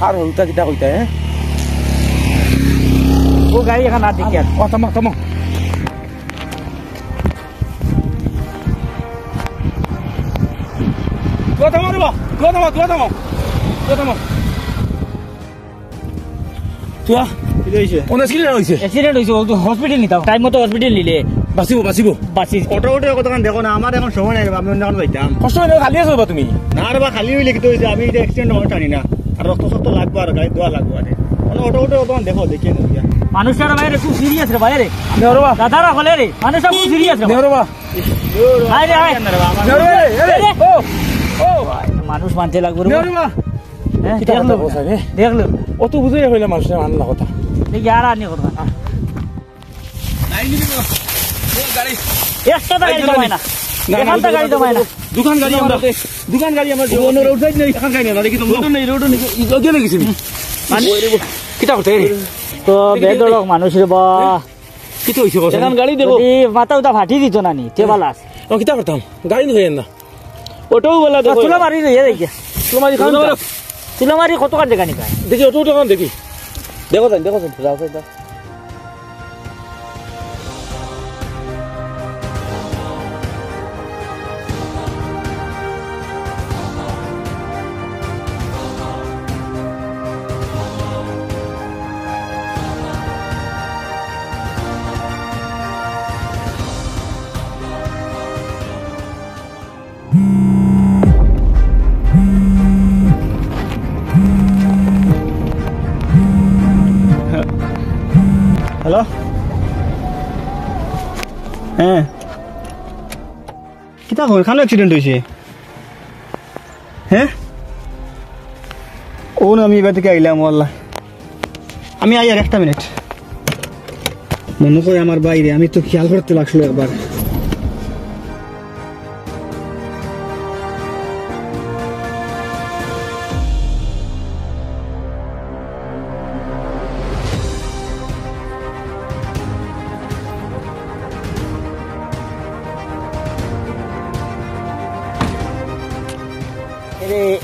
আর হলতা কিটা কইতা ও গাড়ি এখন না দেখি আর ও থামো থামো তুই থামো রে তুই থামো তুই থামো তুই থামো তুই কি হইছে অনেক কি হইছে অ্যাক্সিডেন্ট হইছে ও তো হসপিটাল নিতাম টাইম মতো হসপিটাল নিলে বাঁচিব বাঁচিব বাঁচি অটো অটো কথা দেখো না আমার এখন সময় নাই আমি অন্য কারণ যাইতাম কষ্ট হলে খালি আছো তুমি না রে বা খালি হইলে কি হইছে আমি এটা অ্যাক্সিডেন্ট হওয়ার টানি না আর রক্ত সত্য লাগবো আর গাড়ি ধোয়া লাগবো আরে অটো অটো তখন দেখো দেখিয়ে নিয়া মানুষটার বাইরে খুব সিরিয়াস রে বাইরে নেওরবা দাদারা হলে রে মানুষটা খুব সিরিয়াস রে নেওরবা হাই রে হাই ও ও মানুষ মানতে লাগবে রে নেওরবা হ্যাঁ কিটা দেখলো কথা বলছ রে দেখলো ও তো বুঝাই হইলা মানুষের মান না কথা দেখি আর আনি কথা নাই নিবি না ও গাড়ি একটা গাড়ি জমায় না একটা গাড়ি জমায় না দোকান গাড়ি আমরা দোকান গাড়ি আমরা জীবন রোড সাইড নেই এখন গাড়ি না দেখি তো রোড নেই ইগো লাগিছি মানে কিটা করতে রে তো বেদলক মানুষ রে বা কিটা হইছে কথা এখন গাড়ি দেবো যদি মাথা উঠা ফাটি দিত না নি তে বালাস ও কিটা করতাম গাড়ি হইেন না অটোও বলা দেখো তুলা মারি রে দেখি তোমারই খান তুলা মারি কত কার জায়গা নিকা দেখি অটো কান দেখি দেখো যাও যাও হ্যালো হ্যাঁ কিতা হল খানো অ্যাক্সিডেন্ট হয়েছে হ্যাঁ ও না আমি এবার থেকে আইলাম আল্লাহ আমি আই আর একটা মিনিট মনে করে আমার বাইরে আমি তো খেয়াল করতে লাগছিল একবার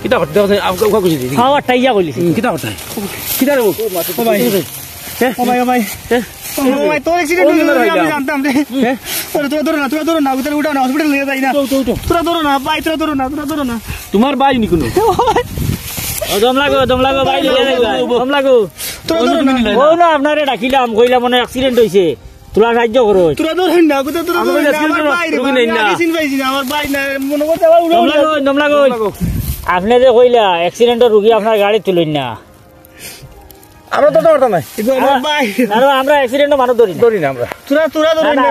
কিটা করতে আপকা কইছি দিদি খাওয়া টাইয়া কইলিস কিটা করতে কিটা রে ও ভাই ও ভাই ও ভাই ও ভাই তোর অ্যাক্সিডেন্ট হয়েছে আমি জানতাম রে তোরা ধরো না উঠে উঠা না হসপিটাল নিয়ে যাই না তোরা ধরো না ভাই তোরা ধরো না তোমার ভাই নি কোনো দম লাগো ভাই দম লাগো তোরা ধরো না ও না আপনারে ডাকিলাম কইলাম মনে অ্যাক্সিডেন্ট হইছে তোরা সাহায্য করো তোরা ধরো না তোরা ধরো না আমার বাইরে মেডিসিন পাইছি না আমার ভাই না মনে করতে দম লাগো আপনি যে কইলা অ্যাক্সিডেন্টের রোগী আপনার গাড়ি তুলুন না আমরা তো দরটা নাই কিন্তু আমার ভাই আমরা অ্যাক্সিডেন্ট মানুষ ধরি না আমরা তোরা ধরো না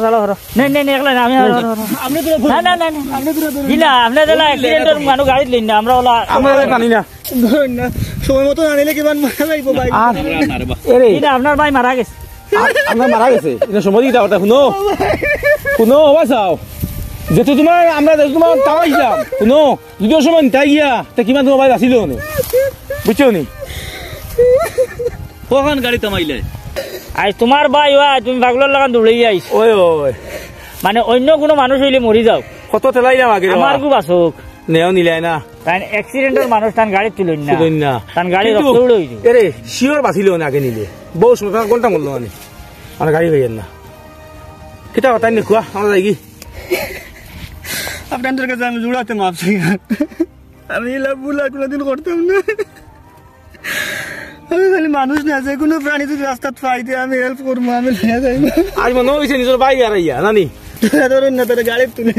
চলো নেই একলা না আমি আপনি তোরা না আপনি তোরা ধরো দিলা আপনি দিলা অ্যাক্সিডেন্টের মানুষ গাড়ি লইন না আমরা ওলা আমরা জানি না ধরুন না সময় মতো আনিলে কিমান মারা যাইবো ভাই আর এরে দিলা আপনার ভাই মারা গেছে আমরা মারা গেছে এটা সময় দিতে কথা শুনো বাসাও যেহেতু তোমার আমরা তোমার তামাইছিলাম শুনো যদিও সময় তাই গিয়া তা কিমান তোমার ভাই আসিল বুঝছো নি কখন গাড়ি থামাইলে আজ তোমার ভাই তুমি পাগলের লাগান দৌড়াই আইস ওই ওই মানে অন্য কোনো মানুষ হইলে মরি যাও কত তেলাইলাম আগে আমার খুব আসুক নেও নিলাই না কারণ অ্যাক্সিডেন্টের মানুষ তার গাড়ি তুলুন না তুলুন না তার গাড়ি রক্ত উড়ে হইছে এরে শিওর বাঁচিল না আগে নিলে বউ সময় কোনটা মূল্য মানে আমার গাড়ি হইয়েন না কিতা কথা নি খুয়া আমরা যাই কি আপনাদের কাছে আমি জুড়াতে মাপছি আমি এলা ভুল আর কোনোদিন করতাম না আমি খালি মানুষ না যে কোনো প্রাণী যদি রাস্তা পাই দিয়ে আমি হেল্প করবো আমি নিয়ে যাই আজ মনে হয়েছে নিজের ভাই আর ইয়া নানি ধরুন না তারা গাড়ি তুলে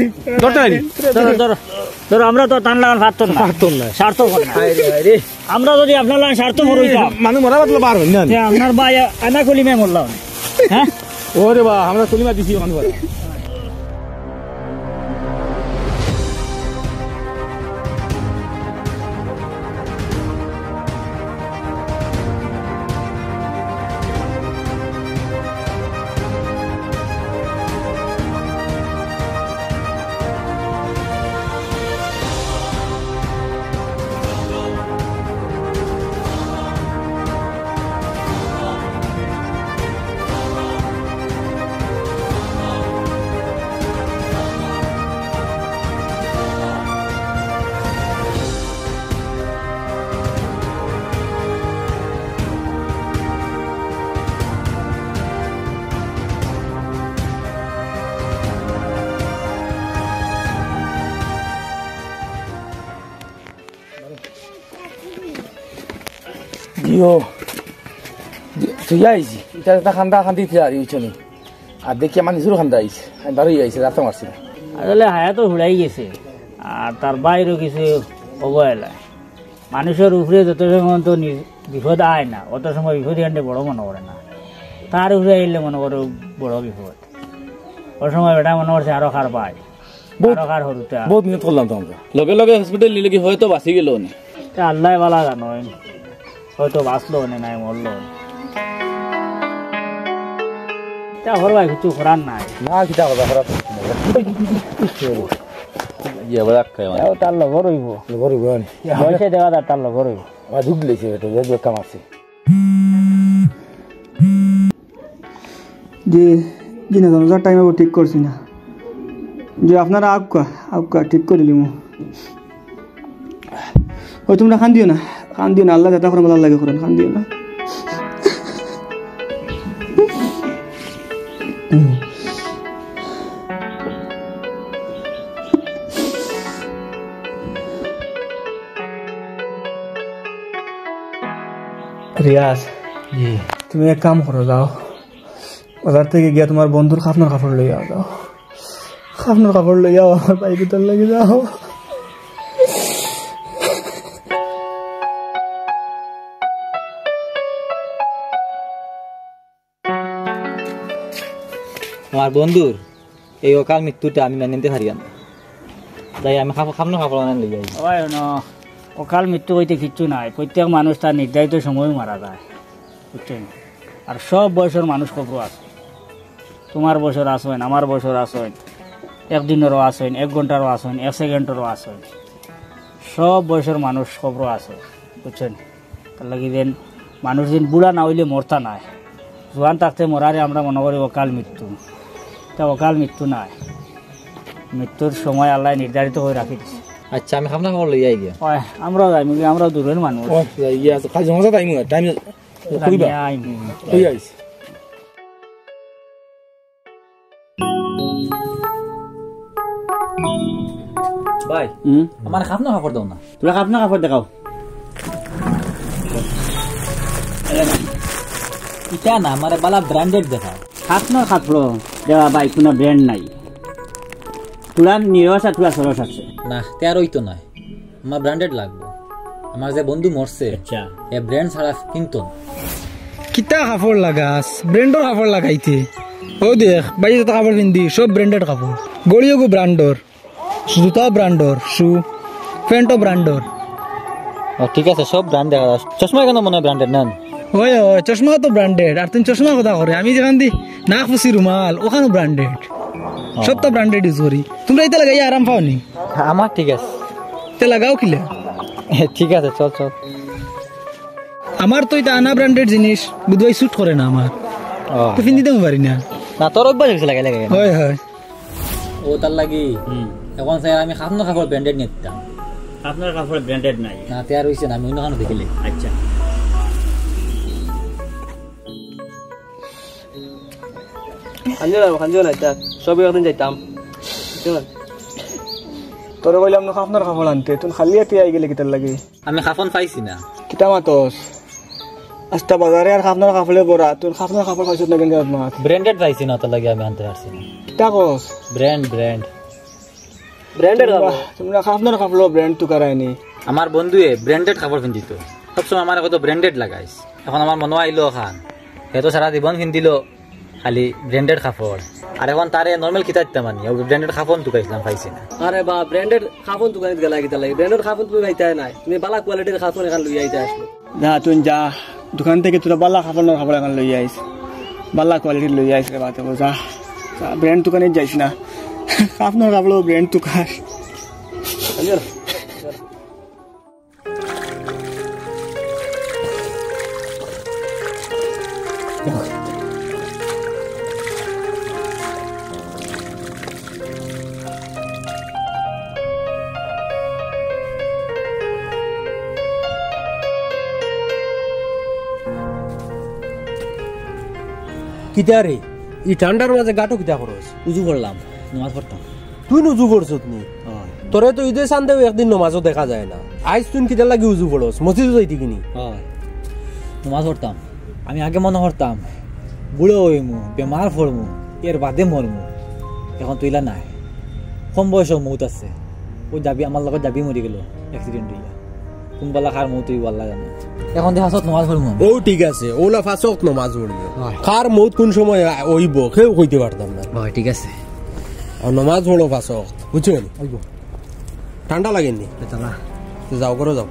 ধরো আমরা তো টান লাগান পারতাম না স্বার্থ আমরা যদি আপনার লাগান স্বার্থ মরইতাম মানুষ মরা বাতলে বার হইন না আপনার ভাই আনা কলিমে মরলাম হ্যাঁ ওরে বা আমরা কলিমা দিছি মানুষ ইয়ো তুই আইছি এটা একটা খান্দা খান্দি আর ইউছনি আর দেখি আমার নিজেরও খান্দা আইছে আমি বারোই আইছে রাস্তা মারছি না আসলে হায়াতো হুড়াই গেছে আর তার বাইরেও কিছু অবহেলা মানুষের উপরে যত সময় তো বিপদ আয় না অত সময় বিপদ এখানে বড় মনে করে না তার উপরে আইলে মনে করো বড় বিপদ ওই সময় বেটা মনে করছে আরো খার পায় আরো খার হরুতে বহুত মিনিট করলাম তো আমরা লগে লগে হসপিটাল নিলে কি হয়তো বাঁচি গেল না আল্লাহ বালা জানো হয়তো বাঁচলো না নাই মরলো তা হরবাই কিছু করার নাই না কিতা কথা খারাপ ইয়া বড় কাই তার লগর হইব বড় গনি বয়সে দেখা তার লগর হইব আর দুধ লেছে এটা যে কাম আছে যে জি না যার টাইম আবার ঠিক করছি না যে আপনারা আবকা ঠিক করে দিলি ওই তোমরা খান দিও না আল্লাহ যাতা করে আল্লাহ লাগে করেন খান দিও না রিয়াজ তুমি এক কাম করো যাও বাজার থেকে গিয়া তোমার বন্ধুর খাফনার কাপড় লইয়া যাও খাফনার কাপড় লইয়া আমার বাইকে তোর লাগে যাও আমার বন্ধুর এই অকাল মৃত্যুটা আমি মেনে নিতে পারি না তাই আমি খাবো খাবো লই যাই অকাল মৃত্যু হইতে কিচ্ছু নাই প্রত্যেক মানুষ তার নির্ধারিত সময় মারা যায় বুঝছেন আর সব বয়সের মানুষ খবর আছে তোমার বছর আসেন আমার বছর আসেন একদিনেরও আসেন 1 ঘন্টারও আসেন 1 সেকেন্ডেরও আসেন সব বয়সের মানুষ খবর আছে বুঝছেন তার লাগি যেন মানুষ যেন বুড়া না হইলে মরতা নাই জোয়ান থাকতে মরারে আমরা মনে করি অকাল মৃত্যু তা অকাল মৃত্যু নাই মৃত্যুর সময় আল্লাহ নির্ধারিত হয়ে রাখি দিচ্ছে আচ্ছা আমি খাবো খাবো লই যাই গিয়া আমরাও যাই আমরাও দূরের মানুষ ইয়া কাজ মজা টাইম কইবা কই আইছে ভাই আমার খাবো খাবো দাও না তোরা খাপ না কাপড় দেখাও এটা না আমার বালা ব্র্যান্ডেড দেখাও খাপ না কাপড় দেওয়া ভাই কোনো ব্র্যান্ড নাই তোরা নিরস আর তোরা সরস আছে না তেয়ার ওই তো নয় আমার ব্র্যান্ডেড লাগবে আমার যে বন্ধু মরছে আচ্ছা এ ব্র্যান্ড ছাড়া কিন্তু কিতা কাপড় লাগাস ব্র্যান্ডর কাপড় লাগাইতে ও দেখ বাইরে যত কাপড় পিন্ধি সব ব্র্যান্ডেড কাপড় গড়িও গো ব্র্যান্ডর জুতা ব্র্যান্ডর শু প্যান্টও ব্র্যান্ডর ও ঠিক আছে সব ব্র্যান্ড দেখা যাচ্ছে চশমা কেন মনে হয় ব্র্যান্ডেড নেন ওই চশমা তো ব্র্যান্ডেড আর তুমি চশমা কথা করে আমি যেখান দি নাক ফুসি রুমাল ওখানে ব্র্যান্ডেড সব তো ব্র্যান্ডেড ইউজ করি তোমরা এটা লাগাই আরাম পাওনি আমার ঠিক আছে তে লাগাও কিলে ঠিক আছে চল চল আমার তো এটা আনা ব্র্যান্ডেড জিনিস বুধবাই স্যুট করে না আমার তো পিন্দিতে পারি না না তোর অভ্যাস হয়েছে লাগাই লাগাই হয় হয় ও তার লাগি এখন স্যার আমি খাবো খাবো ব্র্যান্ডেড নিতাম আপনার কাপড় ব্র্যান্ডেড নাই না তেয়ার হয়েছে না আমি অন্য খানো দেখিলে আচ্ছা খাঞ্জো না সবই একদিন যাইতাম তোর কইলাম না আপনার কাপড় আনতে তুমি খালি এতে আই গেলে কিতার লাগে আমি খাফন পাইছি না কিতা মাতস আস্তা বাজারে আর খাপনার কাপড়ে পরা তুই খাপনার কাপড় খাইছত না কেন মাত ব্র্যান্ডেড পাইছি না তার লাগি আমি আনতে পারছি না কিতা কস ব্র্যান্ড ব্র্যান্ড ব্র্যান্ডেড কাপড় তোমরা খাপনার কাপড় ব্র্যান্ড তো করায়নি আমার বন্ধুয়ে ব্র্যান্ডেড কাপড় পিন্ধিত সবসময় আমার কত ব্র্যান্ডেড লাগাইস এখন আমার মনে আইলো খান সেতো সারা জীবন পিন্ধিল খালি ব্র্যান্ডেড কাপড় আর এখন তারে নর্মাল কিতা দিতাম আমি ব্র্যান্ডেড কাপড় টুকাইছিলাম পাইছি না আরে বা ব্র্যান্ডেড খাফন দোকানে গেলা কিতা লাগে ব্র্যান্ডেড খাফন তুমি পাইতে নাই তুমি বালা কোয়ালিটির খাফন এখান লই আইতে আসলো যা তুই যা দোকান থেকে তোরা বাল্লা খাপনার কাপড় এখন লই আইস বাল্লা কোয়ালিটির লই আইস রে বাতে যা ব্র্যান্ড দোকানে যাইস না খাপনার কাপড় ব্র্যান্ড তো কার কিতা রে ই ঠান্ডার মাঝে গাটো কিতা করস উজু করলাম নামাজ পড়তাম তুই উজু করছ নি তোরে তো ঈদের সান্দেও একদিন নমাজও দেখা যায় না আইস তুই কিতা লাগি উজু করস মসজিদে যাইতি কিনি নমাজ পড়তাম আমি আগে মনে করতাম বুড়ো হইমু বেমার পড়মু এর বাদে মরমু এখন তুইলা নাই কম বয়স মৌত আছে ওই যাবি আমার লগত যাবি মরি গেল অ্যাক্সিডেন্ট হইয়া কোনবেলা খার মৌত হইব আল্লাহ জানে এখন দেখা নমাজ পড়মু ও ঠিক আছে ওলা ফাঁসক নমাজ পড়বে কার মৌত কোন সময় হইব কেউ কইতে পারতাম না হয় ঠিক আছে আর নমাজ পড়ো ফাঁসক বুঝছো ঠান্ডা লাগেনি যাও করো যাও